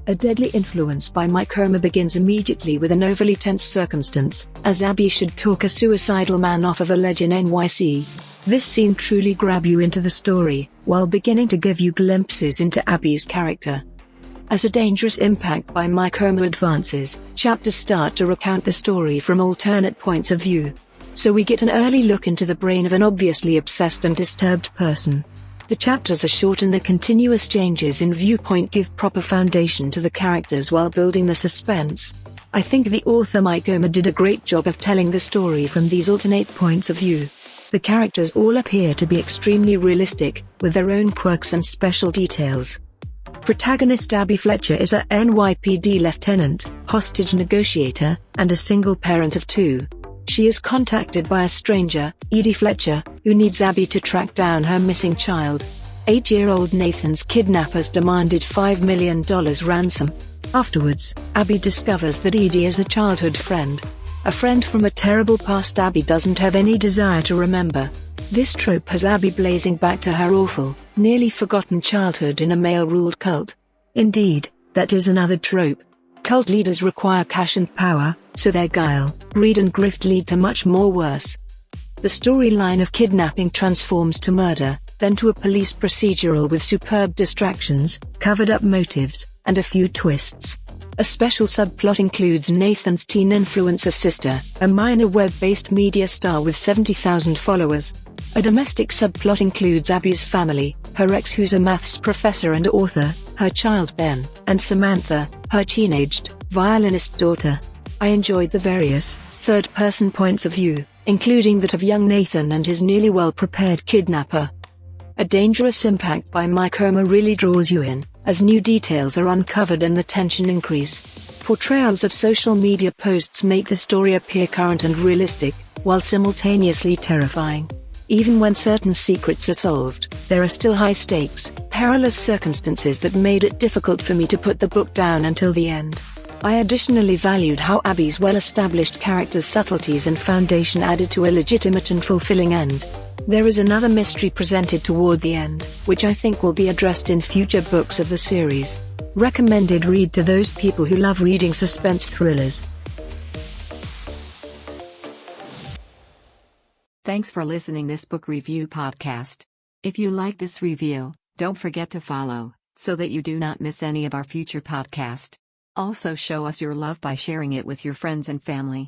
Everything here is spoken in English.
A deadly influence by Mike Omer begins immediately with an overly tense circumstance, as Abby should talk a suicidal man off of a ledge in NYC. This scene truly grabs you into the story, while beginning to give you glimpses into Abby's character. As a dangerous impact by Mike Omer advances, chapters start to recount the story from alternate points of view. So we get an early look into the brain of an obviously obsessed and disturbed person. The chapters are short and the continuous changes in viewpoint give proper foundation to the characters while building the suspense. I think the author Mike Omer did a great job of telling the story from these alternate points of view. The characters all appear to be extremely realistic, with their own quirks and special details. Protagonist Abby Fletcher is a NYPD lieutenant, hostage negotiator, and a single parent of two. She is contacted by a stranger, Edie Fletcher, who needs Abby to track down her missing child. 8-year-old Nathan's kidnappers demanded $5 million ransom. Afterwards, Abby discovers that Edie is a childhood friend. A friend from a terrible past Abby doesn't have any desire to remember. This trope has Abby blazing back to her awful, nearly forgotten childhood in a male-ruled cult. Indeed, that is another trope. Cult leaders require cash and power, so their guile, greed and grift lead to much more worse. The storyline of kidnapping transforms to murder, then to a police procedural with superb distractions, covered-up motives, and a few twists. A special subplot includes Nathan's teen influencer sister, a minor web-based media star with 70,000 followers. A domestic subplot includes Abby's family, her ex who's a maths professor and author, her child Ben, and Samantha, her teenaged, violinist daughter. I enjoyed the various, third-person points of view, including that of young Nathan and his nearly well-prepared kidnapper. A dangerous impact by Mike Omer really draws you in, as new details are uncovered and the tension increase. Portrayals of social media posts make the story appear current and realistic, while simultaneously terrifying. Even when certain secrets are solved, there are still high-stakes, perilous circumstances that made it difficult for me to put the book down until the end. I additionally valued how Abby's well-established character's subtleties and foundation added to a legitimate and fulfilling end. There is another mystery presented toward the end, which I think will be addressed in future books of the series. Recommended read to those people who love reading suspense thrillers. Thanks for listening this book review podcast. If you like this review, don't forget to follow, so that you do not miss any of our future podcast. Also show us your love by sharing it with your friends and family.